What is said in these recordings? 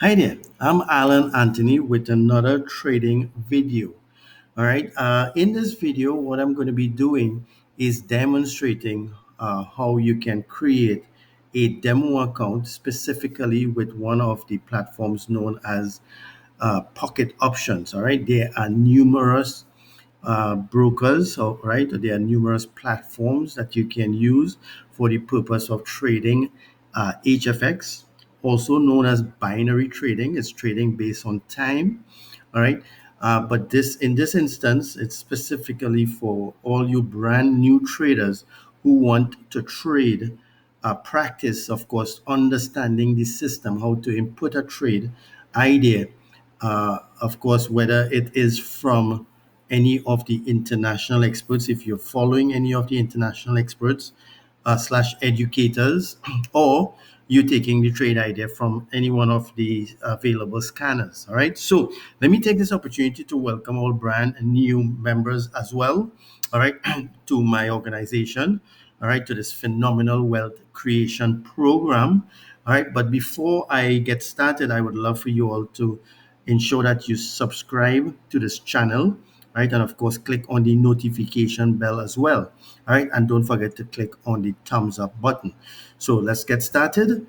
Hi there, I'm Alan Anthony with another trading video. All right, in this video, what I'm going to be doing is demonstrating how you can create a demo account specifically with one of the platforms known as Pocket Options. All right, there are numerous brokers, all right? There are numerous platforms that you can use for the purpose of trading HFX, also known as binary trading. It's trading based on time, all right? But in this instance, it's specifically for all you brand new traders who want to trade, practice, of course, understanding the system, how to input a trade idea, of course, whether it is from any of the international experts, if you're following any of the international experts slash educators, or you taking the trade idea from any one of the available scanners. All right. So let me take this opportunity to welcome all brand new members as well. All right, to my organization. All right, to this phenomenal wealth creation program. All right, but before I get started, I would love for you all to ensure that you subscribe to this channel, right? And of course, click on the notification bell as well. All right. And don't forget to click on the thumbs up button. So let's get started.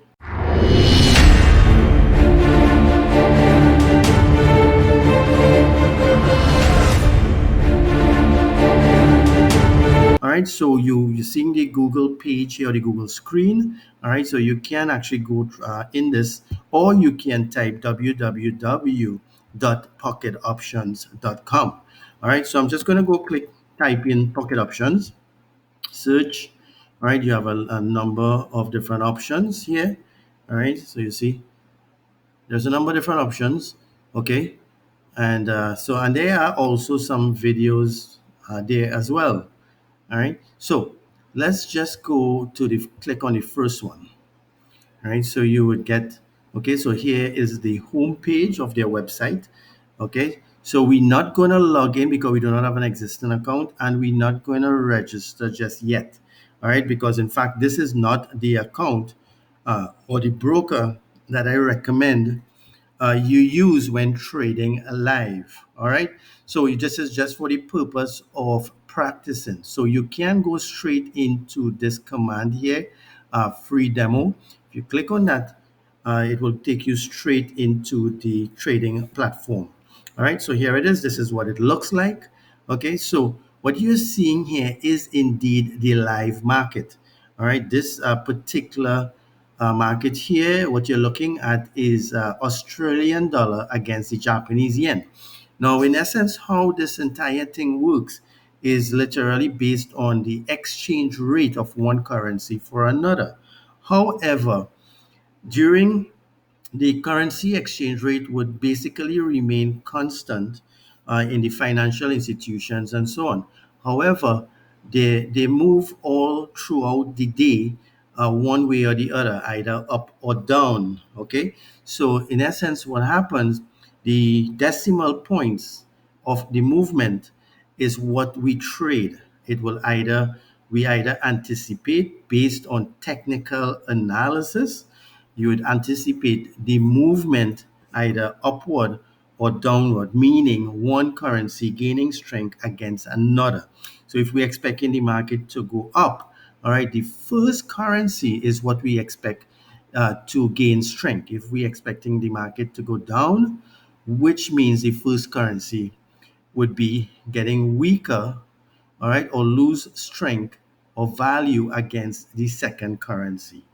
All right, so you're seeing the Google page here, or the Google screen. All right, so you can actually go in this, or you can type www.pocketoptions.com. All right, so I'm just going to go type in Pocket Options, search. All right, you have a number of different options here. All right, so you see there's a number of different options. Okay, and there are also some videos there as well. All right. So let's just go to the click on the first one. All right. So you would get, okay. So here is the home page of their website. Okay. So we're not going to log in because we do not have an existing account, and we're not going to register just yet. All right. Because in fact, this is not the account or the broker that I recommend you use when trading live. All right. So this is just for the purpose of practicing. So you can go straight into this command here, free demo. If you click on that, it will take you straight into the trading platform. All right. So here it is. This is what it looks like. Okay. So what you're seeing here is indeed the live market. All right. This particular market here, what you're looking at is Australian dollar against the Japanese yen. Now, in essence, how this entire thing works is literally based on the exchange rate of one currency for another. However, during the currency exchange rate would basically remain constant in the financial institutions and so on. However, they move all throughout the day, one way or the other, either up or down. Okay, so in essence, what happens, the decimal points of the movement is what we trade. It will either we either anticipate based on technical analysis. You would anticipate the movement either upward or downward, meaning one currency gaining strength against another. So if we're expecting the market to go up, all right, the first currency is what we expect to gain strength. If we're expecting the market to go down, which means the first currency would be getting weaker, all right, or lose strength or value against the second currency.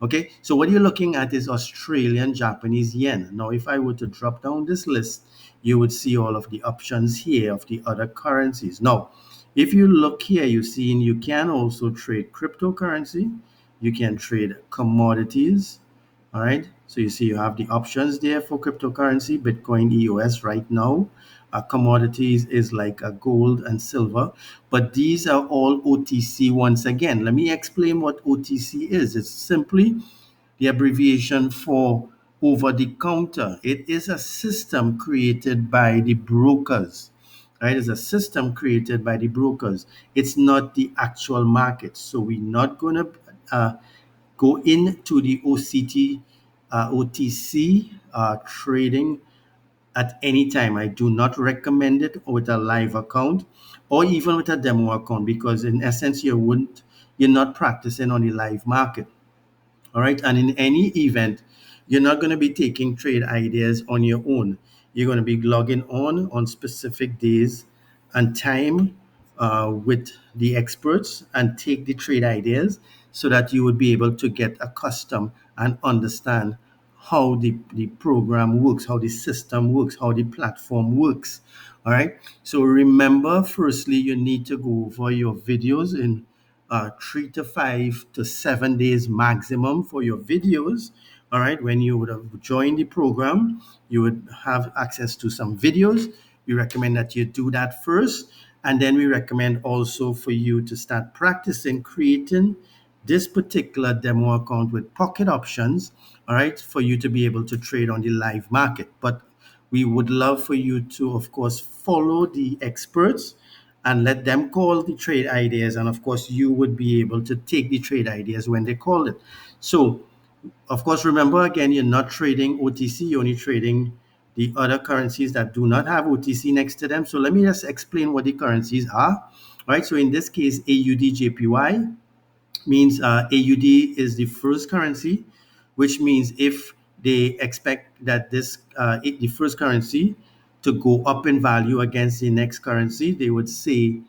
Okay, so what you're looking at is Australian Japanese yen. Now, if I were to drop down this list, you would see all of the options here of the other currencies. Now, if you look here, you see you can also trade cryptocurrency, you can trade commodities, all right. So you see you have the options there for cryptocurrency, Bitcoin, EOS right now. Commodities is like gold and silver, but these are all OTC. Once again, let me explain what OTC is. It's simply the abbreviation for over the counter. It is a system created by the brokers. Right? It's a system created by the brokers. It's not the actual market. So we're not going to go into the OCT OTC trading at any time. I do not recommend it with a live account or even with a demo account, because in essence you're not practicing on the live market. All right. And in any event, you're not going to be taking trade ideas on your own. You're going to be logging on specific days and time with the experts and take the trade ideas so that you would be able to get accustomed and understand how the program works, how the system works, how the platform works. All right. So remember, firstly, you need to go over your videos in 3 to 5 to 7 days maximum for your videos. All right. When you would have joined the program, you would have access to some videos. We recommend that you do that first. And then we recommend also for you to start practicing creating this particular demo account with pocket options, all right, for you to be able to trade on the live market. But we would love for you to, of course, follow the experts and let them call the trade ideas. And of course, you would be able to take the trade ideas when they call it. So, of course, remember again, you're not trading OTC, you're only trading the other currencies that do not have OTC next to them. So, let me just explain what the currencies are. All right. So, in this case, AUD/JPY means AUD is the first currency, which means if they expect that the first currency to go up in value against the next currency, they would say,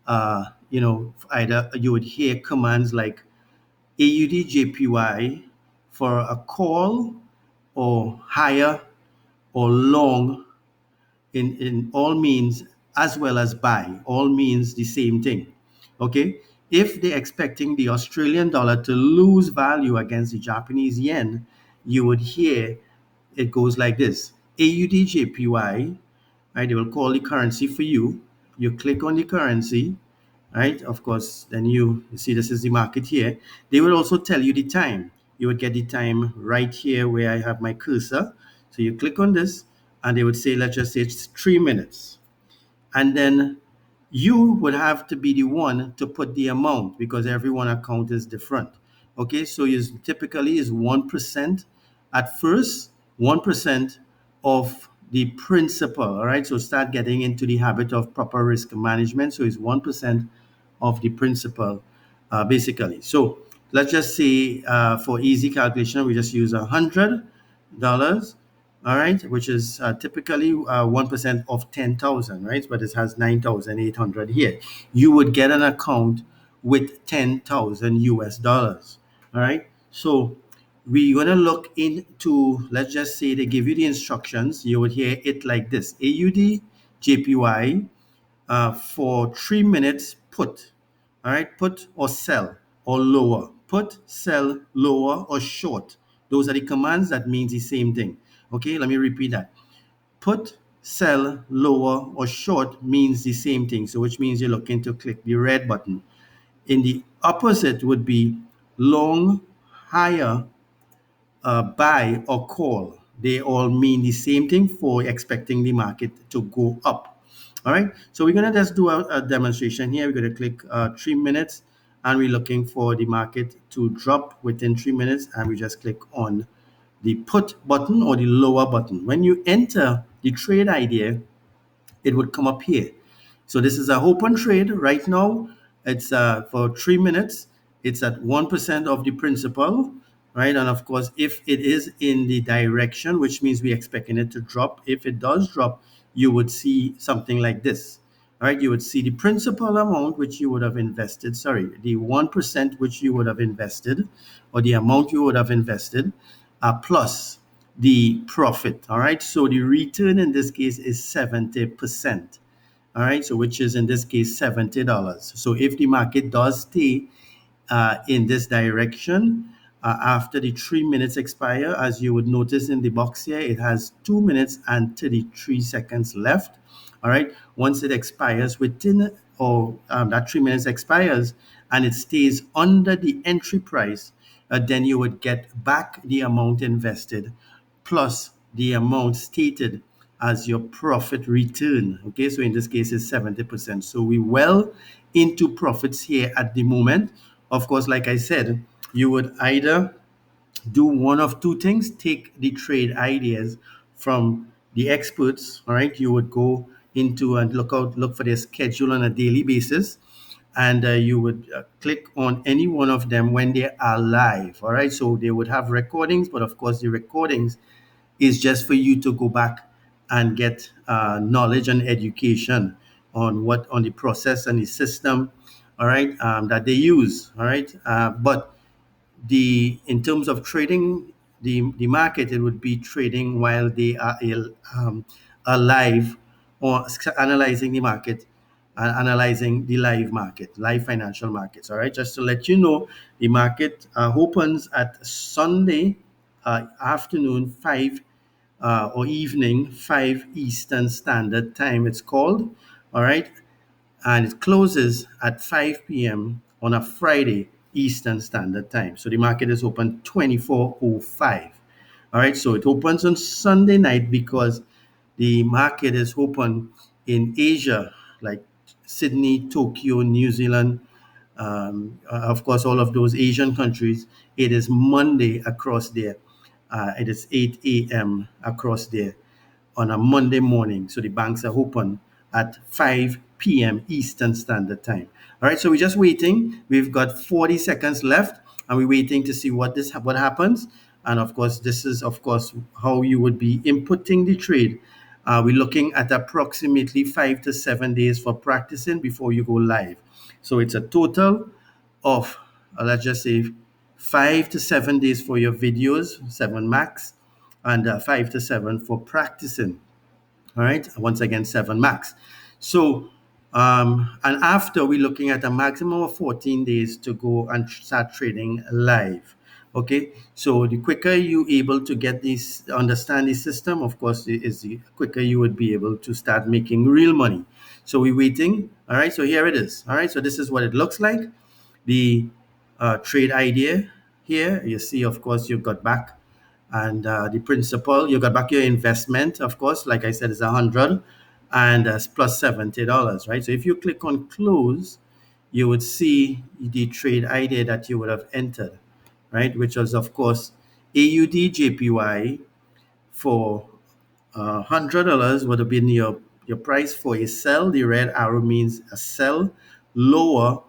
either you would hear commands like AUD/JPY for a call or higher or long in all means, as well as buy, all means the same thing. Okay. If they're expecting the Australian dollar to lose value against the Japanese yen, you would hear it goes like this: AUD/JPY, right? They will call the currency for you. You click on the currency, right? Of course, then you see this is the market here. They will also tell you the time. You would get the time right here where I have my cursor. So you click on this, and they would say, let's just say it's 3 minutes. And then you would have to be the one to put the amount, because everyone account is different. Okay, so is typically is 1% at first, 1% of the principal. All right, so start getting into the habit of proper risk management. So it's 1% of the principal, basically. So let's just say for easy calculation, we just use $100, all right, which is typically 1% of 10,000, right? But it has 9,800 here. You would get an account with 10,000 US dollars, all right? So we're going to look into, let's just say they give you the instructions. You would hear it like this: AUD/JPY for 3 minutes put. All right, put or sell or lower. Put, sell, lower, or short. Those are the commands that means the same thing. Okay, let me repeat that. Put, sell, lower, or short means the same thing. So which means you're looking to click the red button. In the opposite would be long, higher, buy, or call. They all mean the same thing for expecting the market to go up. All right, so we're going to just do a demonstration here. We're going to click 3 minutes, and we're looking for the market to drop within 3 minutes, and we just click on the put button or the lower button. When you enter the trade idea, it would come up here. So this is a open trade right now. It's for 3 minutes. It's at 1% of the principal, right? And of course, if it is in the direction, which means we're expecting it to drop, if it does drop, you would see something like this. All right, you would see the principal amount which you would have invested, sorry, the 1% which you would have invested, or the amount you would have invested, plus the profit. All right, so the return in this case is 70%. All right, so which is in this case $70. So if the market does stay in this direction after the 3 minutes expire, as you would notice in the box here, it has 2 minutes and 33 seconds left. All right, once it expires within, or that 3 minutes expires and it stays under the entry price, then you would get back the amount invested plus the amount stated as your profit return. Okay, so in this case it's 70%. So we well into profits here at the moment. Of course, like I said, you would either do one of two things: take the trade ideas from the experts. All right, you would go into and look for their schedule on a daily basis, and you would click on any one of them when they are live. All right, so they would have recordings, but of course the recordings is just for you to go back and get knowledge and education on the process and the system, all right, that they use. All right, but the in terms of trading the market, it would be trading while they are alive, or analyzing the market and analyzing the live financial markets. All right, just to let you know, the market opens at Sunday afternoon 5 or evening 5 Eastern Standard Time, it's called. All right, and it closes at 5 p.m. on a Friday Eastern Standard Time. So the market is open 24:05. All right, so it opens on Sunday night because the market is open in Asia, like Sydney, Tokyo, New Zealand, of course, all of those Asian countries. It is Monday across there. It is 8 a.m. across there on a Monday morning. So the banks are open at 5 p.m. Eastern Standard Time. All right, so we're just waiting. We've got 40 seconds left, and we're waiting to see what happens. And of course, this is of course how you would be inputting the trade. We're looking at approximately 5 to 7 days for practicing before you go live. So it's a total of let's just say 5 to 7 days for your videos, 7 max, and 5 to 7 for practicing. All right, once again, 7 max. So, and after we're looking at a maximum of 14 days to go and start trading live. Okay, so the quicker you able to get this, understand the system, of course, is the quicker you would be able to start making real money. So we're waiting. All right, so here it is. All right, so this is what it looks like. The trade idea here, you see, of course, you've got back, and the principal, you got back your investment, of course, like I said, is 100, and plus $70, right? So if you click on close, you would see the trade idea that you would have entered, right? Which was, of course, AUD JPY for $100 would have been your price for a sell. The red arrow means a sell, lower,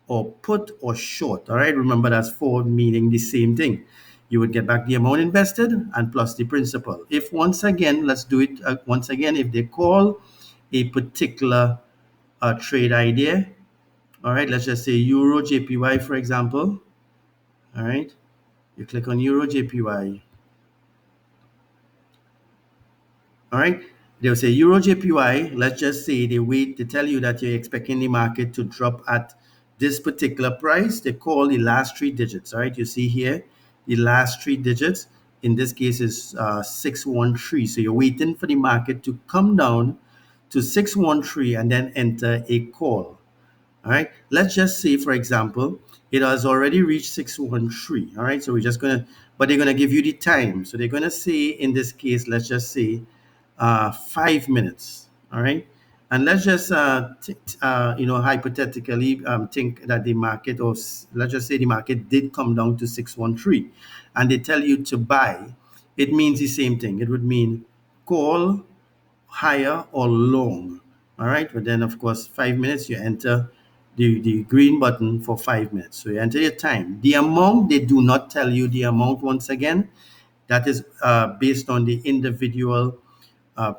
or put, or short. All right, remember that's four meaning the same thing. You would get back the amount invested and plus the principal. If once again, let's do it once again, if they call a particular trade idea, all right, let's just say Euro JPY, for example. All right, you click on Euro JPY. All right. They'll say Euro JPY. Let's just say they tell you that you're expecting the market to drop at this particular price. They call the last three digits. All right. You see here, the last three digits in this case is 613. So you're waiting for the market to come down to 613 and then enter a call. All right. Let's just say, for example, it has already reached 613. All right. So we're just going to, but they're going to give you the time. So they're going to say, in this case, let's just say 5 minutes. All right. And let's just, hypothetically think that the market, or let's just say the market did come down to 613 and they tell you to buy. It means the same thing. It would mean call, higher, or long. All right. But then, of course, 5 minutes, you enter the green button for 5 minutes. So you enter your time. The amount, they do not tell you the amount once again. That is based on the individual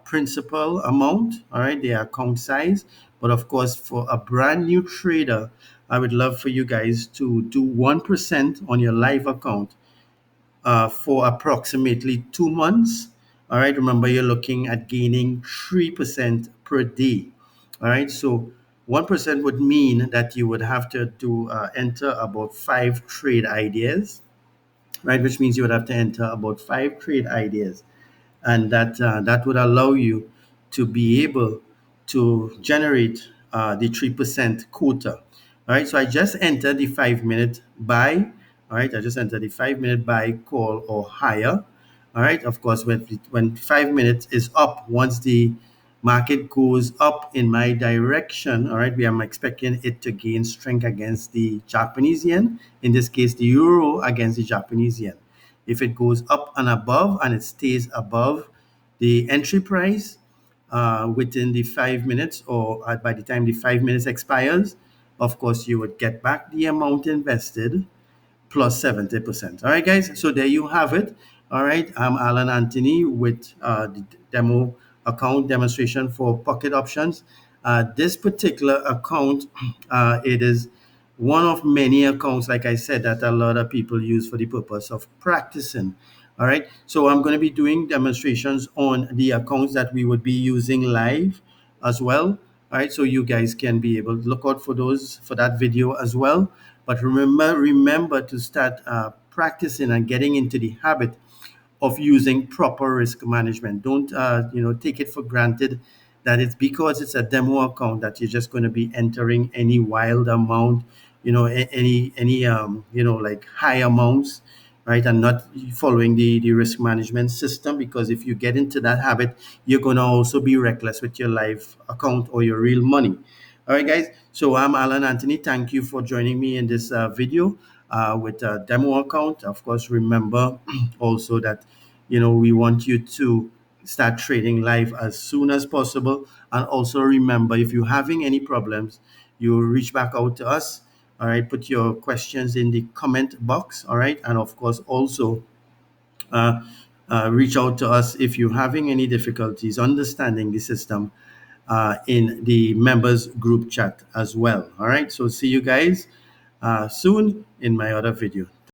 principal amount, all right, the account size. But of course, for a brand new trader, I would love for you guys to do 1% on your live account for approximately 2 months. All right, remember you're looking at gaining 3% per day. All right, so 1% would mean that you would have to do enter about 5 trade ideas, right? Which means you would have to enter about 5 trade ideas, and that would allow you to be able to generate the 3% quota. All right, so I just entered the 5 minute buy. All right, I just entered the 5 minute buy, call, or higher. All right, of course, when 5 minutes is up, once the market goes up in my direction, all right, we are expecting it to gain strength against the Japanese yen, in this case, the euro against the Japanese yen. If it goes up and above and it stays above the entry price within the 5 minutes, or by the time the 5 minutes expires, of course, you would get back the amount invested plus 70%. All right, guys. So there you have it. All right. I'm Alan Anthony with the demo account demonstration for pocket options. This particular account, it is one of many accounts, like I said, that a lot of people use for the purpose of practicing. All right. So I'm going to be doing demonstrations on the accounts that we would be using live as well. All right. So you guys can be able to look out for that video as well. But remember to start practicing and getting into the habit of using proper risk management. Don't take it for granted that it's because it's a demo account that you're just going to be entering any wild amount, any like high amounts, right? And not following the risk management system, because if you get into that habit, you're going to also be reckless with your live account or your real money. All right, guys. So I'm Alan Anthony. Thank you for joining me in this video with a demo account. Of course, remember also that we want you to start trading live as soon as possible. And also remember, if you're having any problems, you reach back out to us. All right, put your questions in the comment box. All right, and of course also uh, reach out to us if you're having any difficulties understanding the system in the members group chat as well. All right, so see you guys soon in my other video.